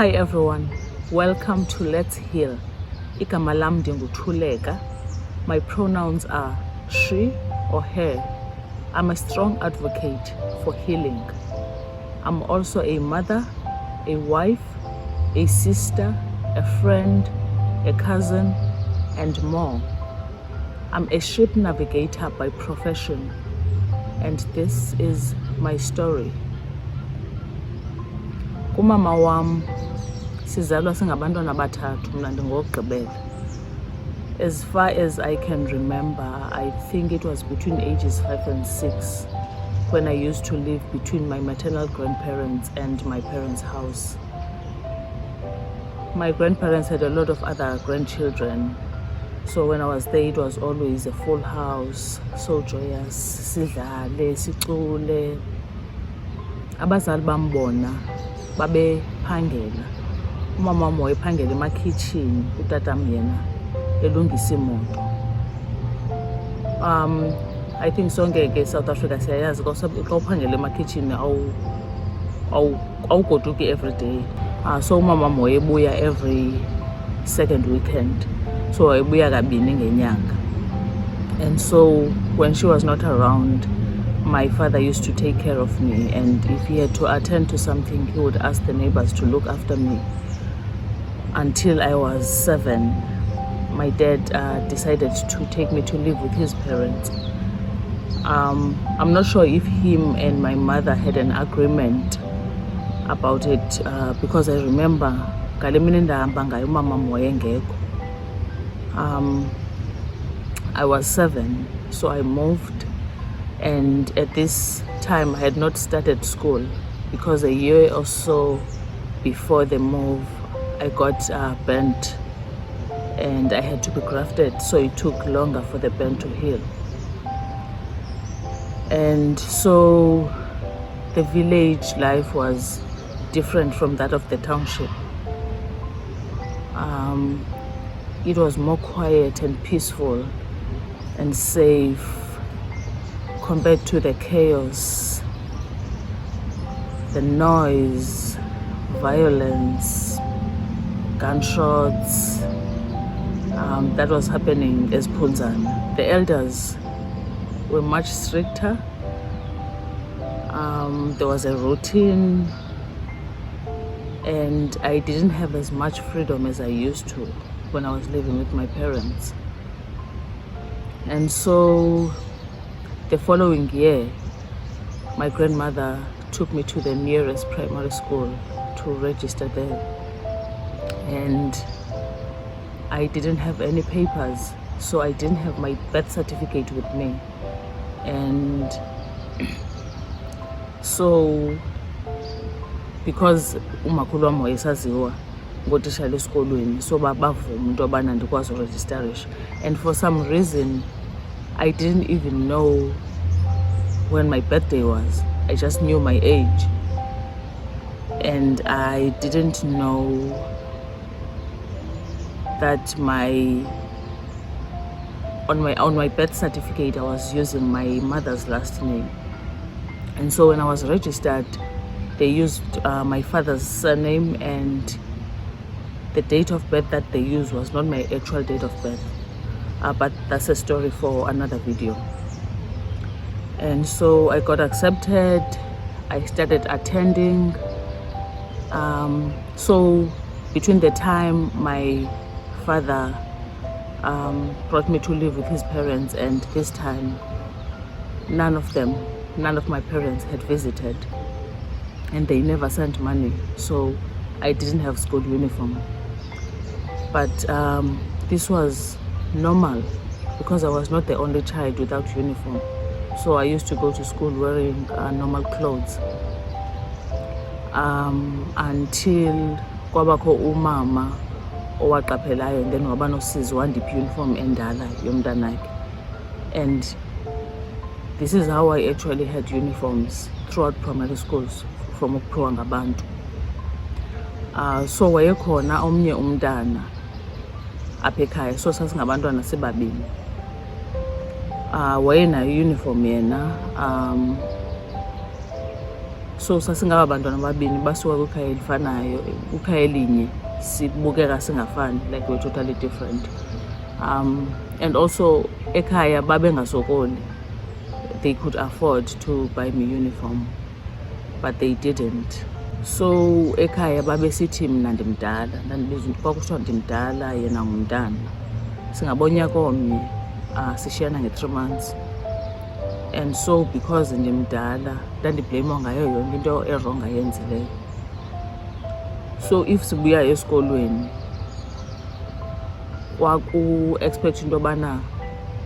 Hi everyone, welcome to Let's Heal. Igama lam ndinguthuleka. My pronouns are she or her. I'm a strong advocate for healing. I'm also a mother, a wife, a sister, a friend, a cousin, and more. I'm a ship navigator by profession, and this is my story. Umama wam sizalwa singabantwana abathathu, mna ndingokugqibela. As far as I can remember, I think it was between ages 5 and 6 when I used to live between my maternal grandparents and my parents' house. My grandparents had a lot of other grandchildren, so when I was there it was always a full house, so joyous, sidlale, sicule. Abazali bambona babephangela. Umama wam wayephangela emakhitshini, utatam yena elungisa imoto. I think sonke ke South Africa siyayazi xa uphangela emakhitshini awugoduki every day. So umama wam wayebuya every second weekend, so wayebuya kabini ngenyanga. And so when she was not around, my father used to take care of me, and if he had to attend to something, he would ask the neighbors to look after me. Until I was 7, my dad decided to take me to live with his parents. I'm not sure if him and my mother had an agreement about it, because I remember I was 7, so I moved, and at this time I had not started school because a year or so before the move I got burnt and I had to be grafted, so it took longer for the burn to heal. And so the village life was different from that of the township. It was more quiet and peaceful and safe compared to the chaos, the noise, violence, gunshots that was happening as Punzan. The elders were much stricter. There was a routine, and I didn't have as much freedom as I used to when I was living with my parents. And so the following year, my grandmother took me to the nearest primary school to register there. And I didn't have any papers, so I didn't have my birth certificate with me. And so because umakhulu wam wayesaziwa ngotishala esikolweni, so bavuma into yobana ndikwazi uregisterisha. And for some reason I didn't even know when my birthday was. I just knew my age, and I didn't know that on my birth certificate I was using my mother's last name. And so when I was registered, they used my father's surname, and the date of birth that they used was not my actual date of birth. But that's a story for another video. And so I got accepted. I started attending. So between the time my father brought me to live with his parents and this time, none of my parents had visited, and they never sent money, so I didn't have school uniform. But this was normal because I was not the only child without uniform, so I used to go to school wearing normal clothes until kwabakho umama owaqaphelayo, and then waba nosizi wandipha uniform endala yomntanakhe. And this is how I actually had uniforms throughout primary schools from ukuphiwa ngabantu. So wayekhona omnye umntana apha ekhaya, so sasingabantwana sibabini. Wayenayo uniform yena, So sasingaba abantwana ababini basuka kwikhaya elifanayo, kwikhaya elinye sibukeka singafani, like we're totally different. And also ekhaya babengasokoli. They could afford to buy me uniform, but they didn't. So ekhaya babesithi mina ndimdala, ndandibizwa kwakuthiwa ndimdala yena ngumntana. Singabonyaka omnye, sishiyana nge-3 months. And so because ndimdala ndandibhleyimwa ngayo yonke into eronga ayenzileyo. So if sibuya esikolweni kwaku-expect into yobana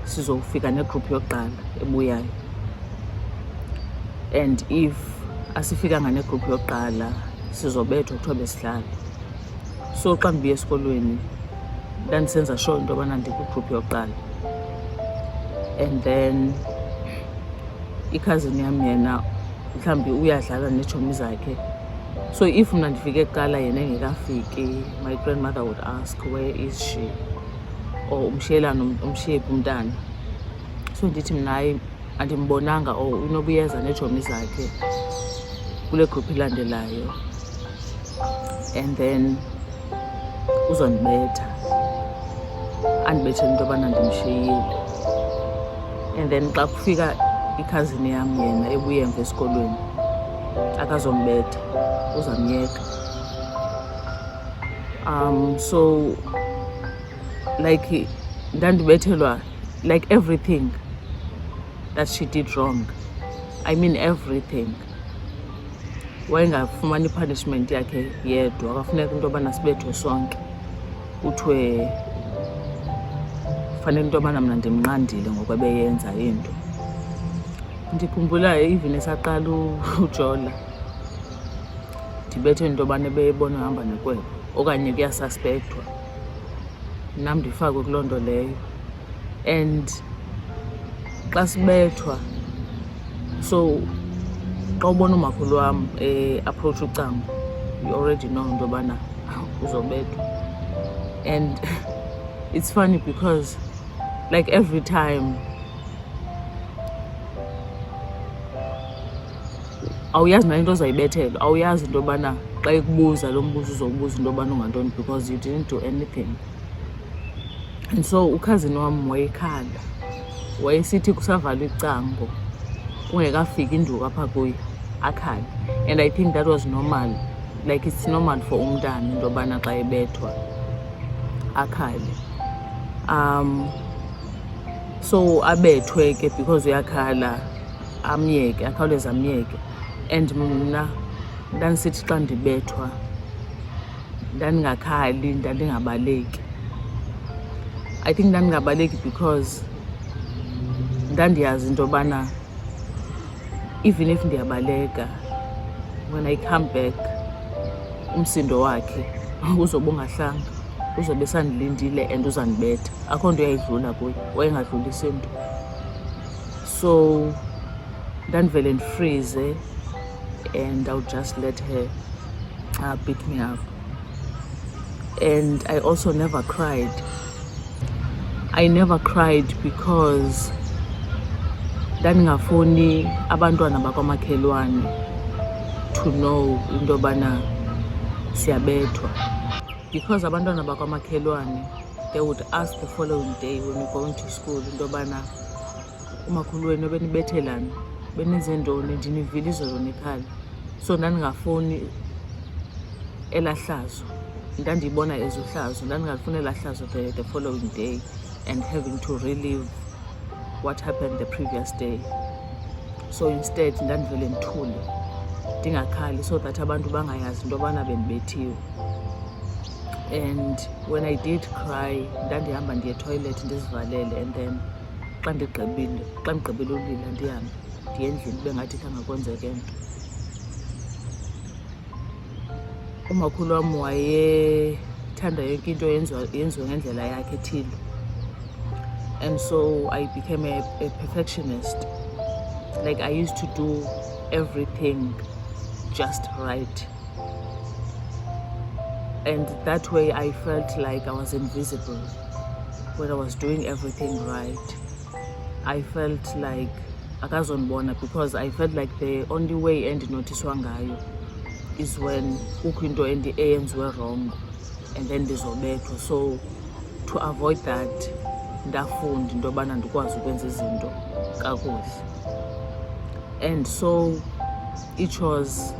sizofika negroup yokuqala ebuyayo, and if asifikanga negroup yokuqala sizobethwa kuthiwa besihlala. So xa ndibuya esikolweni ndandisenza sure into yobana ndikwigroup yokuqala. And then i-cousin yam yena mhlawumbi uyadlala neetshomi zakhe. So if mna ndifike kuqala yena engekafiki, my grandmother would ask, where is she? Or umshiyelana umshiye phi umntana? So ndithi mna hayi andimbonanga, or unobuyeza neetshomi zakhe kule group ilandelayo, and then uzondibetha, andibethele into yobana ndimshiyile. And then xa kufika i-cousin yam yena ebuye emva esikolweni akazombetha, uzamyeka. So like ndandibethelwa like everything that she did wrong. I mean everything. Wayengafumani punishment yakhe yedwa, akafuneka into yobana sibethwe sonke, kuthiwe fanele into yobana mna ndimnqandile ngokwebeyenza into. Ndikhumbula even esaqala ujola ndibethwe into yobana ebeyibona uhamba nekwebo okanye kuyasuspekthwa, nam ndifakwe kuloo nto leyo. And xa sibethwa, so xa ubona umakhulu wam approach ucango, you already know into yobana uzobethwa. And it's funny because like every time awuyazi na into ozayibethelwa, awuyazi into yobana xa ikubuza lo mbuzo uzobuza into yobana ungantoni, because you didn't do anything. And so ukhazini wam wayekhala, wayesithi kusavalwa icango kungekafiki induku apha kuyo akhale. And I think that was normal, like it's normal for umntana into yobana xa ebethwa akhale. So abethwe ke because uyakhala, amyeke, akhawuleze amyeke. And mna ndandisithi xa ndibethwa ndandingakhali, ndandingabaleki. I think ndandingabaleki because ndandiyazi into yobana even if ndiyabaleka, when I come back umsindo wakhe uzobe ungahlanga, uzobe esandilindile and uzandibetha. Akho nto yayidlula kuye, wayengadlulisi nto. So ndandivele ndifrize and I would just let her beat me up. And I also never cried. I never cried because ndandingafuni abantwana bakwamakhelwane to know into yobana siyabethwa. Because abantwana bakwamakhelwane, they would ask the following day when we're going to school into yobana umakhulu wenu benibethelana, benenze ntoni, ndinivile izolo nikhala. So ndandingafuni elaa hlazo, ndandiyibona as uhlazo, ndandingafuni elaa hlazo the following day and having to relive what happened the previous day. So instead ndandivele ndithule ndingakhali, so that abantu bangayazi into yobana bendibethiwe. And when I did cry, ndandihamba ndiye toilet ndizivalele, and then xa ndigqibile ulila ndihambe ndiye endlini kube ngathi khange kwenzeke nto. Umakhulu wam wayethanda yonke into yenziwe ngendlela yakhe ethile. And so I became a perfectionist. Like I used to do everything just right. And that way I felt like I was invisible when I was doing everything right. I felt like akazondibona, because I felt like the only way endinotiswa ngayo is when kukho into eyenziwe wrong and then ndizobethwa. So to avoid that, ndafunda into yobana ndikwazi ukwenza izinto kakuhle. And so it was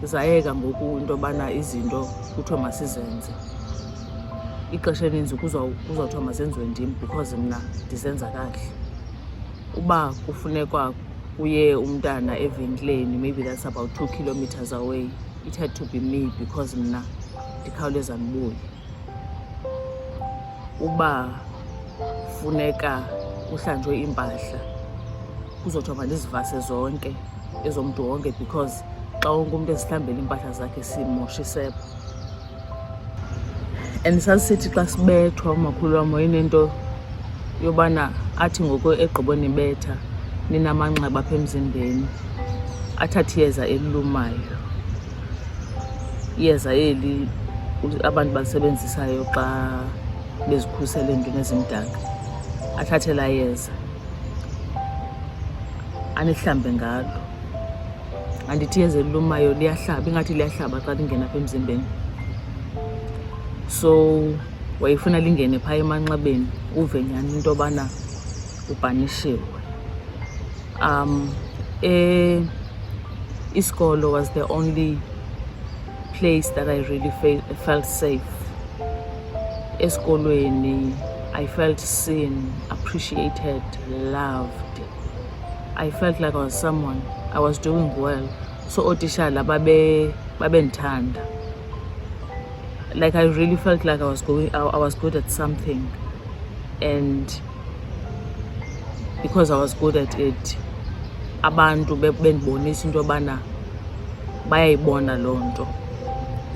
zayeka ngoku into yobana izinto kuthiwa masizenze. Ixesha elinzi kuzawuthiwa mazenziwe ndim because mna ndizenza kakuhle. Uba kufuneka kuye umntana evenkileni, maybe that's about 2 kilometers away, it had to be me because mna ndikhawuleza ndibuye. Uba funeka kuhlanjwe impahla, kuzothiwa mandizivase zonke ezomntu wonke because xa wonke umntu ezihlambela impahla zakhe simosha isepha. And sasithi xa sibethwa, umakhulu wam wayinento yobana athi ngoku egqibonibetha ninamanxeba apha emzimbeni, athathe iyeza elilumayo. Iyeza eli abantu balisebenzisayo xa bezikhusela entweni ezimdaka. Athathe laa yeza anihlambe ngalo. Andithi iyeza elilumayo liyahlaba, ingathi liyahlaba xa lingena apha emzimbeni. So wayefuna lingene phaa emanxebeni uve nyani into yobana ubhanishiwe. Isikolo was the only place that I really felt safe. Esikolweni I felt seen, appreciated, loved. I felt like I was someone, I was doing well. So otishala babendithanda. Like I really felt like I was good at something, and because I was good at it, abantu bendibonisa into yobana bayayibona loo nto.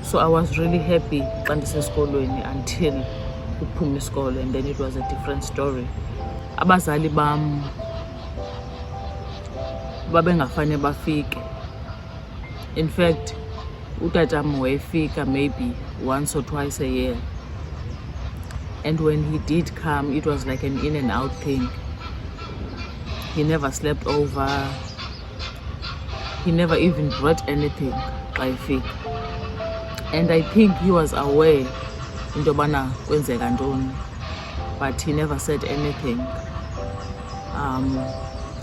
So I was really happy xa ndisesikolweni until kuphuma isikolo, and then it was a different story. Abazali bam babengafane bafike. In fact, utatam wayefika maybe once or twice a year, and when he did come, it was like an in and out thing. He never slept over, he never even brought anything xa efika. And I think he was aware into yobana kwenzeka ntoni, but he never said anything.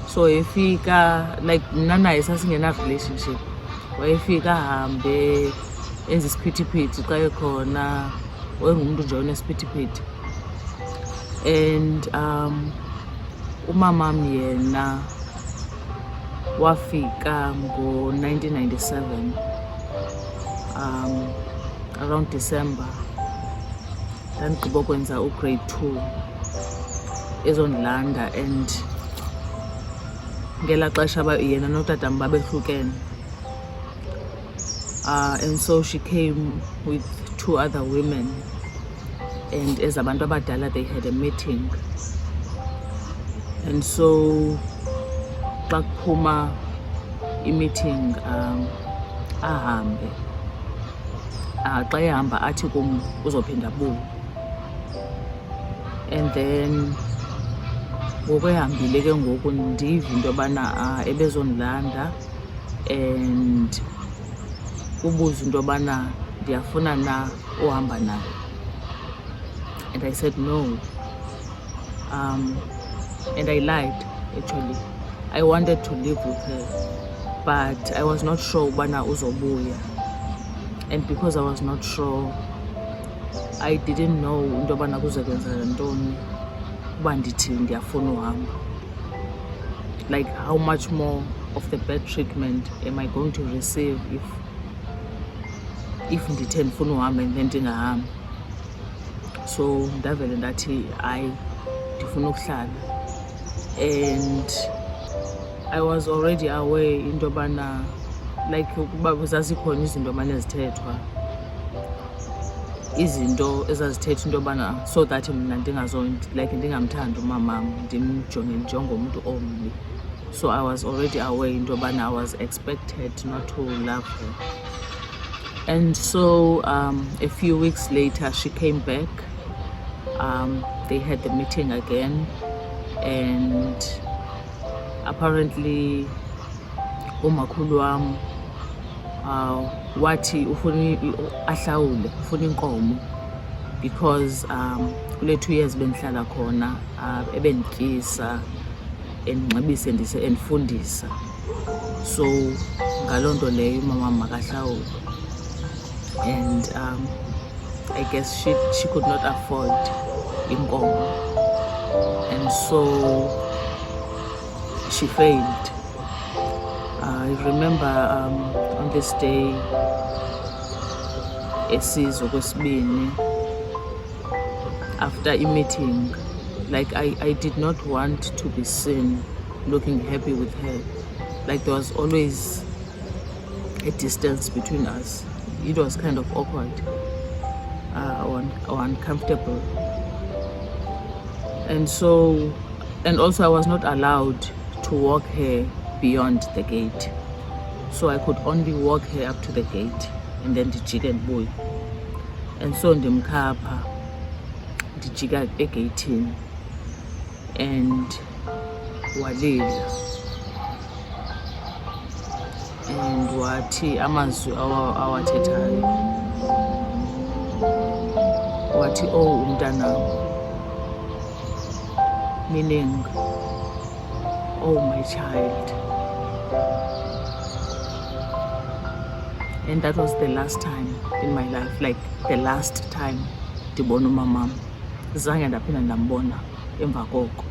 So efika, like mna naye sasingena relationship, wayefika ahambe enza isiphithiphithi xa ekhona, wayengumntu nje onesiphithiphithi. And umamam yena wafika ngo-1997 around December. Ndandigqiba ukwenza ugrade 2 ezondilanda, and ngela xesha yena notatam babehlukene. And so she came with 2 other women, and as abantu abadala they had a meeting. And so xa kuphuma i-meeting ahambe, xa ehamba athi kum uzophinda buye. And then ngoku ehambile ke ngoku ndive into yobana ebezondilanda, and ubuza into yobana ndiyafuna na uhamba naye. And I said no. And I lied, actually. I wanted to live with her, but I was not sure ubana uzobuya. And because I was not sure, I didn't know into yobana kuzokwenzeka ntoni uba ndithi ndiyafuna uhamba. Like how much more of the bad treatment am I going to receive if ndithe ndifuna uhamba and then ndingahambi. So ndavele ndathi hayi ndifuna ukuhlala. And I was already aware into yobana like ukuba zazikhona izinto amane zithethwa, izinto ezazithetha into yobana so that mna ndingamthandi umamam, ndimjonge njengomntu ombi. So I was already aware into yobana I was expected not to love her. And so a few weeks later she came back. They had the meeting again, and apparently umakhulu wam wathi ufuna ahlawule, ufuna inkomo, because kule 2 years bendihlala khona ebendityisa, endinxibisa, endifundisa. So ngaloo nto leyo umama makahlawule. And I guess she could not afford inkomo, and so she failed. I remember on this day esizwe kwesibini, after a meeting, like I did not want to be seen looking happy with her. Like there was always a distance between us. It was kind of awkward or uncomfortable. And also I was not allowed to walk her beyond the gate. So I could only walk her up to the gate and then ndijike ndibuye. And so ndimkhapha, ndijika egeyithini, and walila. And wathi amazwi awathethayo, wathi, oh umntanam, meaning, oh my child. And that was the last time in my life, like the last time ndibona umamam. Zange ndaphinda ndambona emva koko.